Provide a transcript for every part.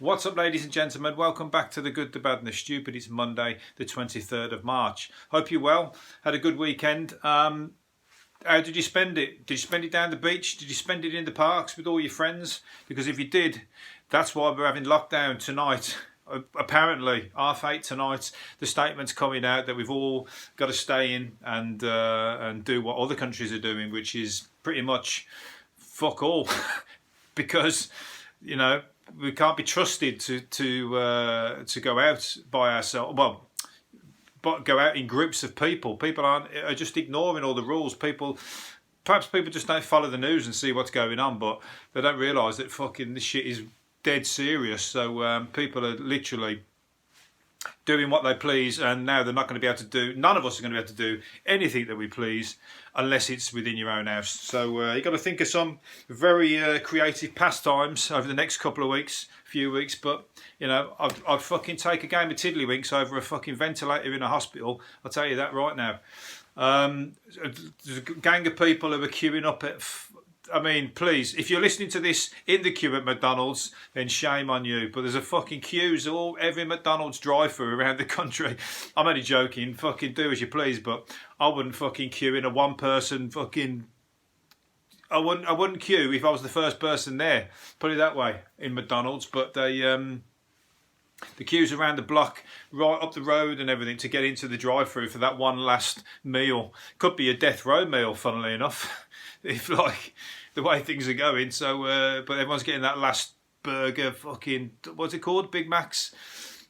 What's up, ladies and gentlemen? Welcome back to The Good, The Bad and The Stupid. It's Monday, the 23rd of March. Hope you're well. Had a good weekend. How did you spend it? Did you spend it down the beach? Did you spend it in the parks with all your friends? Because if you did, that's why we're having lockdown tonight. Apparently, R8 tonight, the statement's coming out that we've all got to stay in and do what other countries are doing, which is pretty much fuck all. Because, you know, we can't be trusted to go out by ourselves. Well, but go out in groups of people. People are just ignoring all the rules. Perhaps people just don't follow the news and see what's going on, but they don't realise that fucking this shit is dead serious. So people are literally doing what they please, and now they're not going to be able to do. None of us are going to be able to do anything that we please unless it's within your own house. So you've got to think of some very creative pastimes over the next couple of few weeks. But you know, I'd fucking take a game of tiddlywinks over a fucking ventilator in a hospital. I'll tell you that right now. There's a gang of people who are queuing up at. I mean, please, if you're listening to this in the queue at McDonald's, then shame on you. But there's a fucking queues every McDonald's drive-through around the country. I'm only joking. Fucking do as you please. But I wouldn't fucking queue in a one-person fucking. I wouldn't queue if I was the first person there. Put it that way in McDonald's. But the queues around the block, right up the road and everything to get into the drive-through for that one last meal. Could be a death row meal, funnily enough. If like the way things are going, so but everyone's getting that last burger, fucking what's it called, Big Macs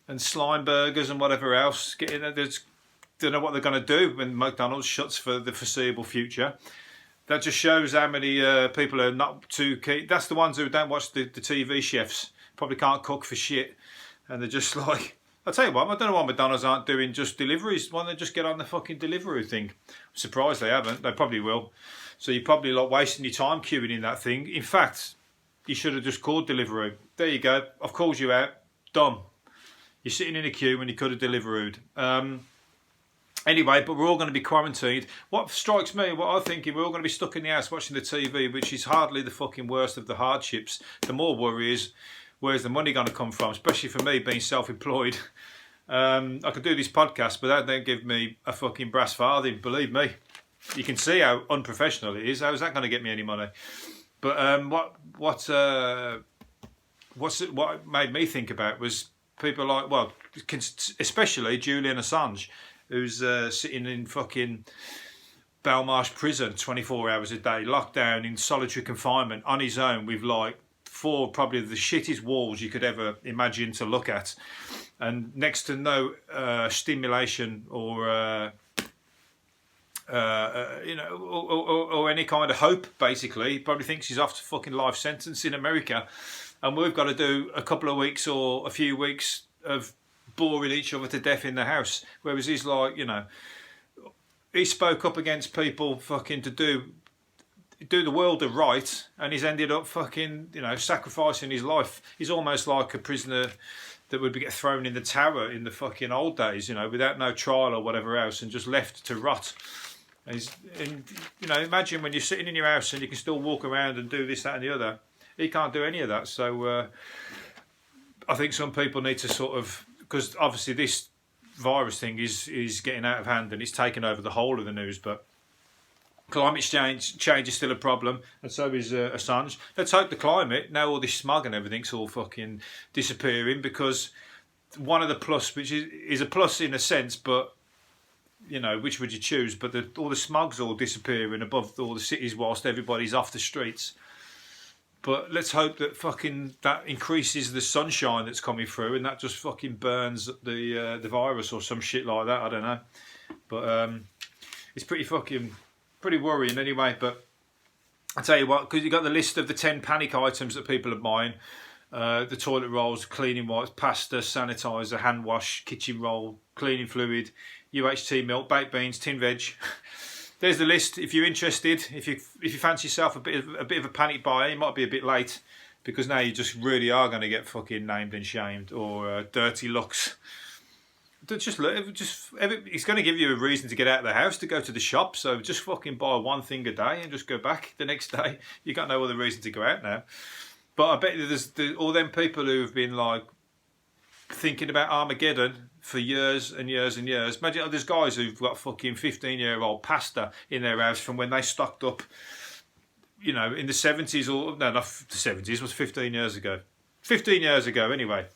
and slime burgers and whatever else. Don't know what they're going to do when McDonald's shuts for the foreseeable future. That just shows how many people are not too keen. That's the ones who don't watch the TV chefs. Probably can't cook for shit, and they're just like. I'll tell you what, I don't know why McDonald's aren't doing just deliveries. Why don't they just get on the fucking Deliveroo thing? I'm surprised they haven't. They probably will. So you're probably like wasting your time queuing in that thing. In fact, you should have just called Deliveroo. There you go. I've called you out. Done. You're sitting in a queue when you could have Deliverooed. Anyway, but we're all going to be quarantined. What strikes me, what I'm thinking, we're all going to be stuck in the house watching the TV, which is hardly the fucking worst of the hardships. The more worry is, where's the money going to come from? Especially for me, being self-employed. I could do this podcast, but that don't give me a fucking brass farthing, believe me. You can see how unprofessional it is. How is that going to get me any money? But what made me think about was people like, well, especially Julian Assange, who's sitting in fucking Belmarsh prison 24 hours a day, locked down in solitary confinement on his own with like four probably the shittest walls you could ever imagine to look at, and next to no stimulation or or any kind of hope. Basically, he probably thinks he's off to fucking life sentence in America, and we've got to do a couple of weeks or a few weeks of boring each other to death in the house. Whereas he's like, you know, he spoke up against people fucking to do the world a right, and he's ended up fucking, you know, sacrificing his life. He's almost like a prisoner that would get thrown in the tower in the fucking old days, you know, without no trial or whatever else, and just left to rot. And you know, imagine when you're sitting in your house and you can still walk around and do this, that, and the other. He can't do any of that. So I think some people need to sort of, because obviously this virus thing is getting out of hand and it's taken over the whole of the news, but climate change is still a problem, and so is Assange. Let's hope the climate, now all this smog and everything's all fucking disappearing, because one of the plus, which is a plus in a sense, but you know, which would you choose? But all the smog's all disappearing above all the cities whilst everybody's off the streets. But let's hope that fucking that increases the sunshine that's coming through, and that just fucking burns the virus or some shit like that. I don't know, but it's pretty worrying anyway. But I tell you what, because you got the list of the 10 panic items that people are buying: the toilet rolls, cleaning wipes, pasta, sanitizer, hand wash, kitchen roll, cleaning fluid, UHT milk, baked beans, tin veg. There's the list. If you're interested, if you fancy yourself a bit of a panic buyer, you might be a bit late, because now you just really are going to get fucking named and shamed, or dirty looks. It's going to give you a reason to get out of the house, to go to the shop. So just fucking buy one thing a day and just go back the next day. You got no other reason to go out now. But I bet there's all them people who've been like thinking about Armageddon for years and years and years. Imagine there's guys who've got fucking 15-year-old pasta in their house from when they stocked up, you know, in the 70s, or no, not the 70s, it was 15 years ago. 15 years ago, anyway.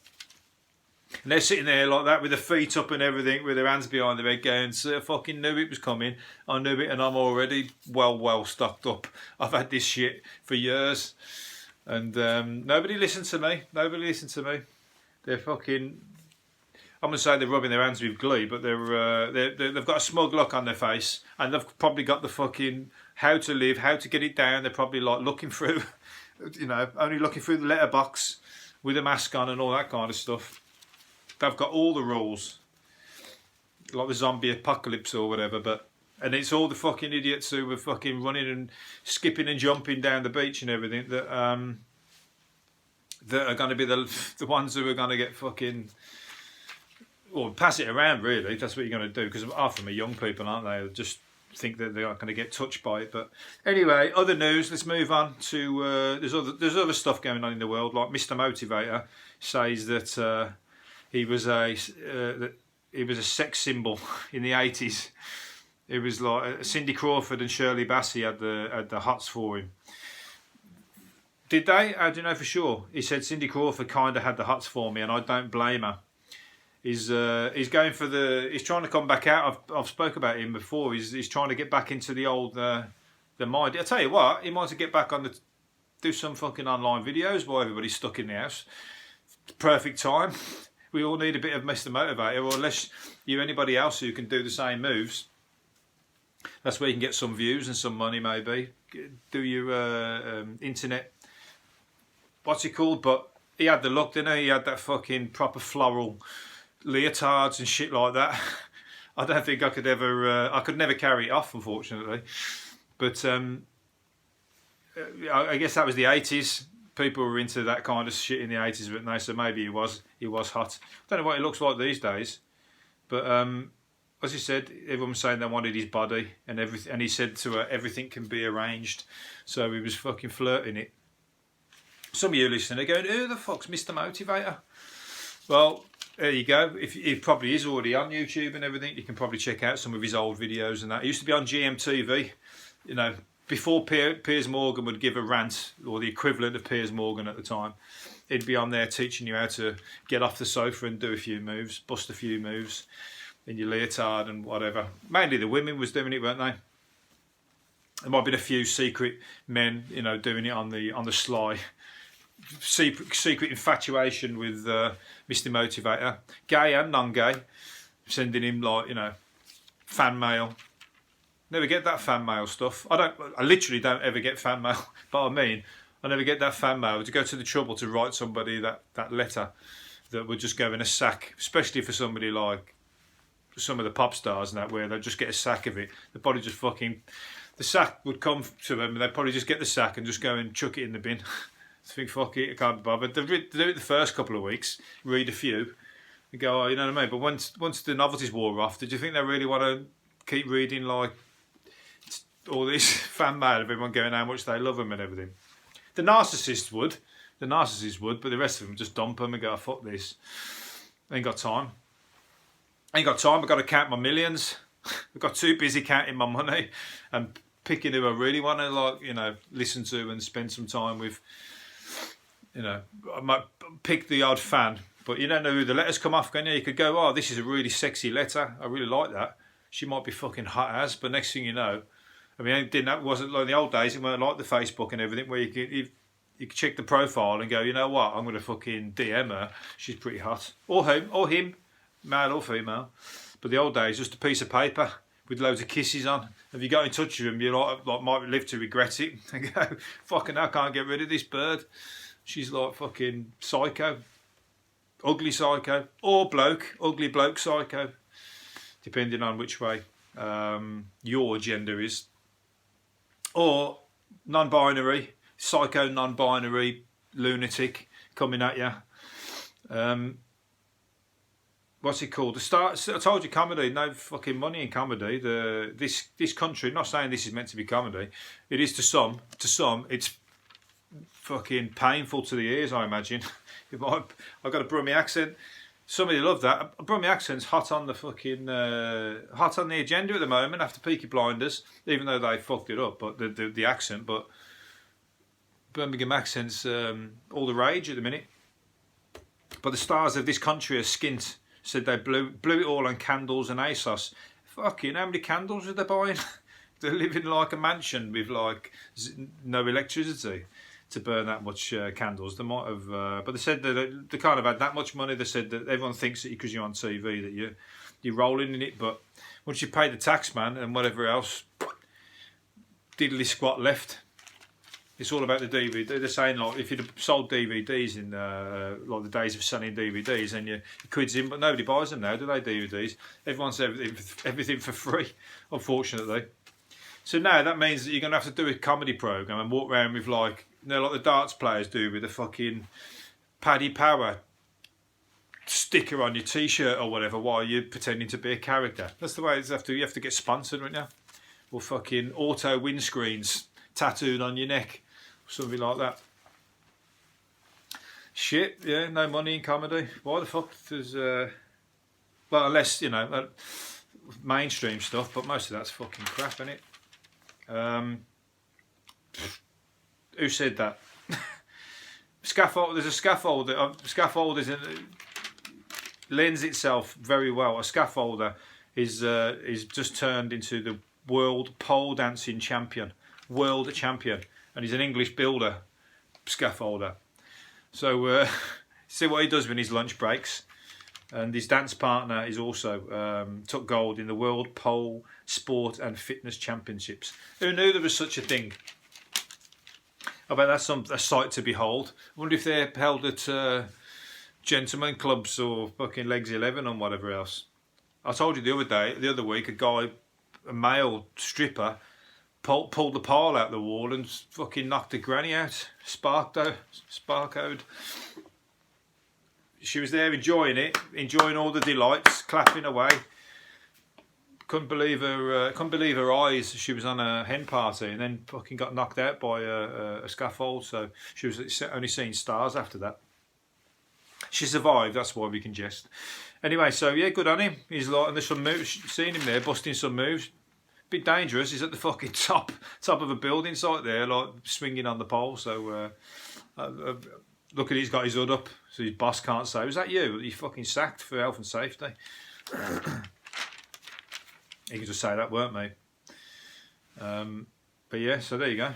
And they're sitting there like that with their feet up and everything, with their hands behind their head going, so I fucking knew it was coming. I knew it, and I'm already well stocked up. I've had this shit for years. And nobody listened to me. Nobody listened to me. They're fucking... I'm going to say they're rubbing their hands with glee, but they've got a smug look on their face, and they've probably got the fucking how to live, how to get it down. They're probably like looking through, you know, only looking through the letterbox with a mask on and all that kind of stuff. They've got all the rules, like the zombie apocalypse or whatever, and it's all the fucking idiots who were fucking running and skipping and jumping down the beach and everything that are going to be the ones who are going to get fucking... Or pass it around, really. That's what you're going to do, because half of them are young people, aren't they? They'll just think that they aren't going to get touched by it. But anyway, other news. Let's move on to there's other stuff going on in the world. Like Mr. Motivator says that he was a sex symbol in the 80s. It was like Cindy Crawford and Shirley Bassey had the hots for him. Did they? I don't know for sure. He said Cindy Crawford kind of had the hots for me, and I don't blame her. He's going for he's trying to come back out. I've spoke about him before. He's trying to get back into the old the mind. I tell you what, he might get back on do some fucking online videos while everybody's stuck in the house. Perfect time. We all need a bit of Mr. Motivator, or unless you're anybody else who can do the same moves. That's where you can get some views and some money, maybe. Do your internet. What's it called? But he had the look, didn't he? He had that fucking proper floral leotards and shit like that. I don't think I could ever I could never carry it off, unfortunately, but I guess that was the 80s. People were into that kind of shit in the 80s, but no, so maybe he was hot. I don't know what he looks like these days, but as he said, everyone was saying they wanted his body and everything, and he said to her, everything can be arranged. So he was fucking flirting it. Some of you listening are going, who the fuck's Mr. Motivator? Well, there you go. If he probably is already on YouTube and everything, you can probably check out some of his old videos and that. He used to be on GMTV, you know, before Piers Morgan would give a rant, or the equivalent of Piers Morgan at the time. He'd be on there teaching you how to get off the sofa and do a few moves, bust a few moves in your leotard and whatever. Mainly the women was doing it, weren't they? There might have been a few secret men, you know, doing it on the sly. Secret infatuation with Mr. Motivator, gay and non-gay, sending him, like, you know, fan mail. Never get that fan mail stuff. I literally don't ever get fan mail, but I mean, I never get that fan mail to go to the trouble to write somebody that letter that would just go in a sack, especially for somebody like some of the pop stars and that, where they'll just get a sack of it. They'd probably just fucking, the sack would come to them and they'd probably just get the sack and just go and chuck it in the bin. I think, fuck it, I can't be bothered. They do it the first couple of weeks, read a few, and go, oh, you know what I mean? But once the novelties wore off, did you think they really want to keep reading, like, all this fan mail of everyone going how much they love them and everything? The narcissist would, but the rest of them just dump them and go, oh, fuck this. Ain't got time. I've got to count my millions. I've got too busy counting my money and picking who I really want to, like, you know, listen to and spend some time with. You know, I might pick the odd fan, but you don't know who the letters come off, can you? You could go, oh, this is a really sexy letter. I really like that. She might be fucking hot as, but next thing you know, I mean, it wasn't like in the old days. It weren't like the Facebook and everything, where you could check the profile and go, you know what, I'm going to fucking DM her. She's pretty hot. Or him, male or female. But the old days, just a piece of paper with loads of kisses on. If you got in touch with him, you like might live to regret it. And go, fucking hell, I can't get rid of this bird. She's like fucking psycho. Ugly psycho. Or bloke. Ugly bloke psycho. Depending on which way your gender is. Or non-binary. Psycho, non-binary, lunatic coming at you. What's it called? I told you, comedy. No fucking money in comedy. This country. Not saying this is meant to be comedy. It is to some. To some, it's fucking painful to the ears, I imagine. I've got a Brummie accent. Somebody loved that. A Brummie accent's hot on the fucking hot on the agenda at the moment after Peaky Blinders, even though they fucked it up. But the accent, but Birmingham accent's all the rage at the minute. But the stars of this country are skint. Said they blew it all on candles and ASOS. Fucking, how many candles are they buying? They're living like a mansion with like no electricity to burn that much candles. They might have, but they said that they can't have had that much money. They said that everyone thinks that because you're on TV that you're rolling in it, but once you pay the tax man and whatever else, diddly squat left. It's all about the DVD. They're saying like if you'd sold DVDs in like the days of selling DVDs, and you quids in, but nobody buys them now, do they? DVDs. Everyone's everything for free, unfortunately. So now that means that you're going to have to do a comedy program and walk around with like, you know, like the darts players do with the fucking Paddy Power sticker on your t-shirt or whatever while you're pretending to be a character. That's the way you have to get sponsored, right now, or fucking auto windscreens tattooed on your neck, something like that. Shit, yeah, no money in comedy. Why the fuck does well, unless, you know, mainstream stuff, but most of that's fucking crap, isn't it? Who said that? There's a scaffolder. Scaffolders lends itself very well. A scaffolder is just turned into the world pole dancing champion, world champion, and he's an English builder, scaffolder. So see what he does when his lunch breaks. And his dance partner is also took gold in the World Pole Sport and Fitness Championships. Who knew there was such a thing? I bet that's a sight to behold. I wonder if they're held at gentlemen clubs or fucking Legs 11 and whatever else. I told you the other week, a male stripper, pulled the pole out the wall and fucking knocked a granny out. Sparkoed. She was there enjoying all the delights, clapping away. Couldn't believe her eyes. She was on a hen party and then fucking got knocked out by a scaffold. So she was only seeing stars after that. She survived. That's why we can jest. Anyway, so yeah, good on him. He's like, and there's some moves. Seen him there busting some moves. Bit dangerous. He's at the fucking top of a building site there, like swinging on the pole. So look at, he's got his hood up, so his boss can't say, "Was that you? You fucking sacked for health and safety." He can just say that weren't me. But yeah, so there you go.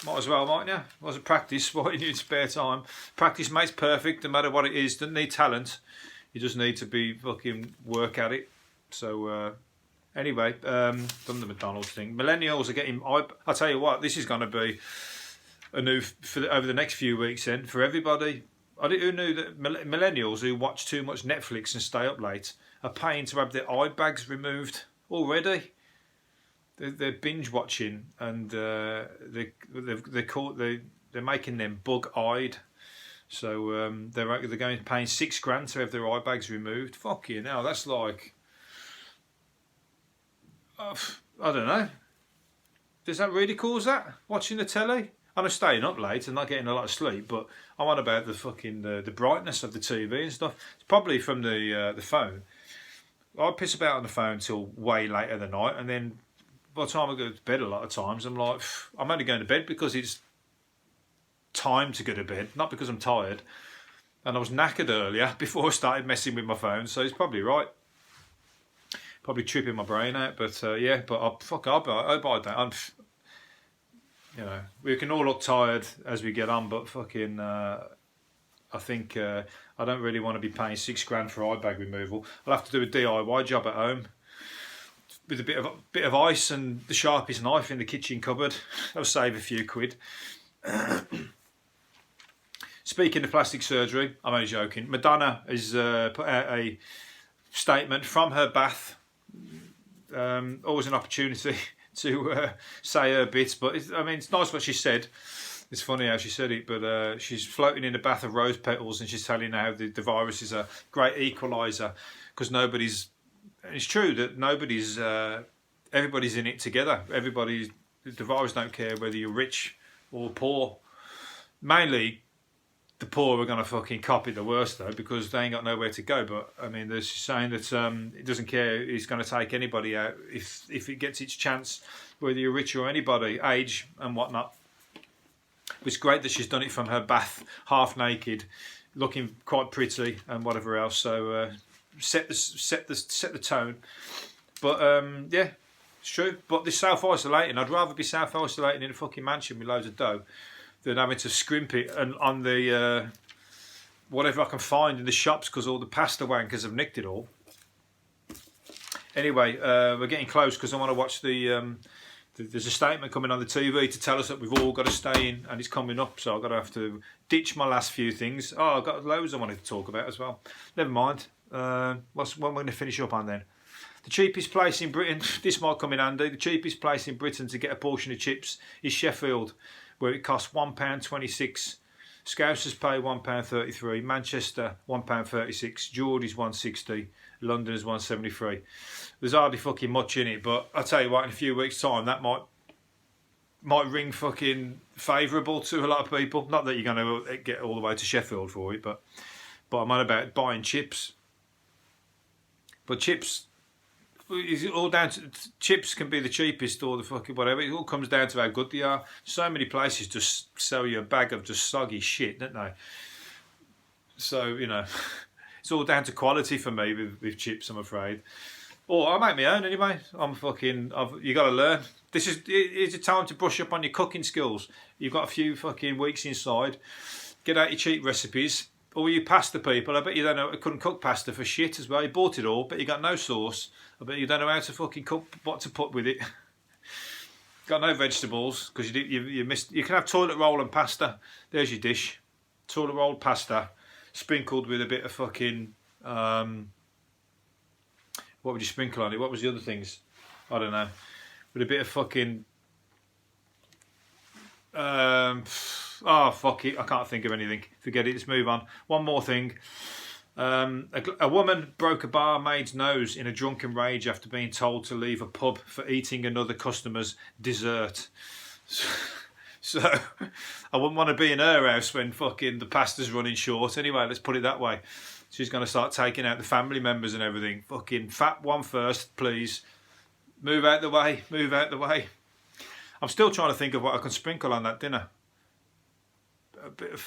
Might as well, mightn't you? Was it practice? What you need spare time? Practice makes perfect, no matter what it is. Doesn't need talent. You just need to be fucking work at it. So anyway, done the McDonald's thing. Millennials are getting. I tell you what, this is going to be a new over the next few weeks. Then for everybody, who knew that millennials who watch too much Netflix and stay up late are paying to have their eye bags removed already. They're binge watching and they're making them bug-eyed. So they're going paying $6,000 to have their eye bags removed. Fuck you now. That's like I don't know. Does that really cause that? Watching the telly? I'm staying up late and not getting a lot of sleep, but I'm on about the fucking the brightness of the TV and stuff. It's probably from the phone. I piss about on the phone till way late in the night, and then by the time I go to bed, a lot of times I'm like, I'm only going to bed because it's time to go to bed, not because I'm tired. And I was knackered earlier before I started messing with my phone, so he's probably right. Probably tripping my brain out, but yeah. But I don't. You know, we can all look tired as we get on, but fucking, I think I don't really want to be paying $6,000 for eye bag removal. I'll have to do a DIY job at home with a bit of ice and the sharpest knife in the kitchen cupboard. That'll save a few quid. Speaking of plastic surgery, I'm only joking. Madonna has put out a statement from her bath. Always an opportunity to say her bits, but it's nice what she said. It's funny how she said it, but she's floating in a bath of rose petals and she's telling how the virus is a great equaliser because it's true that everybody's in it together. The virus don't care whether you're rich or poor mainly the poor are going to fucking copy the worst though, because they ain't got nowhere to go. But I mean, they're saying that it doesn't care. It's going to take anybody out if it gets its chance, whether you're rich or anybody, age and whatnot. It's great that she's done it from her bath, half naked, looking quite pretty and whatever else. So set the tone. But yeah, it's true. But this self-isolating, I'd rather be self-isolating in a fucking mansion with loads of dough than having to scrimp it and on the whatever I can find in the shops, because all the pasta wankers have nicked it all. Anyway, we're getting close because I want to watch there's a statement coming on the TV to tell us that we've all got to stay in, and it's coming up, so I've got to have to ditch my last few things. Oh, I've got loads I wanted to talk about as well. Never mind. What we're going to finish up on then? The cheapest place in Britain, this might come in handy, the cheapest place in Britain to get a portion of chips is Sheffield, where it costs £1.26. Scousers pay £1.33, Manchester £1.36, Geordie's £1.60, London is £1.73. There's hardly fucking much in it, but I'll tell you what, in a few weeks' time, that might ring fucking favourable to a lot of people. Not that you're going to get all the way to Sheffield for it, but I'm on about buying chips. But chips, is all down to chips can be the cheapest or the fucking whatever. It all comes down to how good they are. So many places just sell you a bag of just soggy shit, don't they? So you know, it's all down to quality for me with chips, I'm afraid. Or I make my own anyway. You got to learn. It's a time to brush up on your cooking skills. You've got a few fucking weeks inside. Get out your cheap recipes. All you pasta people, I bet you don't know. I couldn't cook pasta for shit as well. You bought it all, but you got no sauce. I bet you don't know how to fucking cook, what to put with it. Got no vegetables because you missed. You can have toilet roll and pasta. There's your dish. Toilet roll pasta, sprinkled with a bit of fucking. What would you sprinkle on it? What was the other things? I don't know. With a bit of fucking. Oh, fuck it. I can't think of anything. Forget it. Let's move on. One more thing. A woman broke a barmaid's nose in a drunken rage after being told to leave a pub for eating another customer's dessert. So I wouldn't want to be in her house when fucking the pasta's running short. Anyway, let's put it that way. She's going to start taking out the family members and everything. Fucking fat one first, please. Move out the way. Move out the way. I'm still trying to think of what I can sprinkle on that dinner. A bit of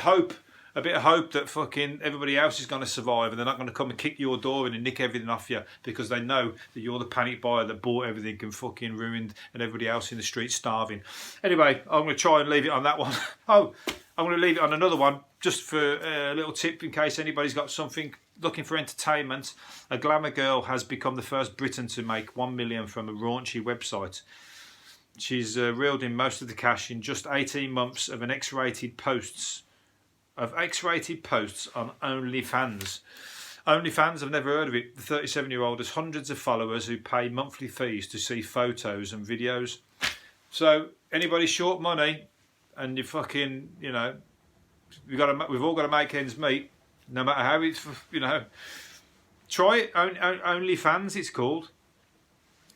hope that fucking everybody else is going to survive and they're not going to come and kick your door in and nick everything off you because they know that you're the panic buyer that bought everything and fucking ruined and everybody else in the street starving. Anyway, I'm going to try and leave it on that one. Oh, I'm going to leave it on another one just for a little tip in case anybody's got something looking for entertainment. A glamour girl has become the first Briton to make 1 million from a raunchy website. She's reeled in most of the cash in just 18 months of X-rated posts on OnlyFans. OnlyFans, I've never heard of it. The 37-year-old has hundreds of followers who pay monthly fees to see photos and videos. So anybody short money and you fucking, you know, we've all got to make ends meet, no matter how it's, you know. Try it. OnlyFans, it's called.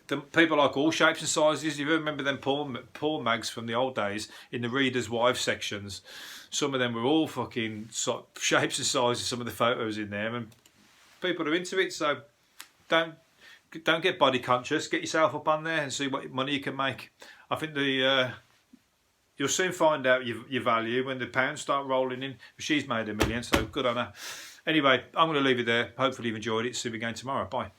The people like all shapes and sizes. You remember them porn mags from the old days in the readers' wives sections? Some of them were all fucking shapes and sizes. Some of the photos in there, and people are into it. So don't get body conscious. Get yourself up on there and see what money you can make. I think you'll soon find out your value when the pounds start rolling in. She's made $1 million, so good on her. Anyway, I'm going to leave it there. Hopefully you've enjoyed it. See you again tomorrow. Bye.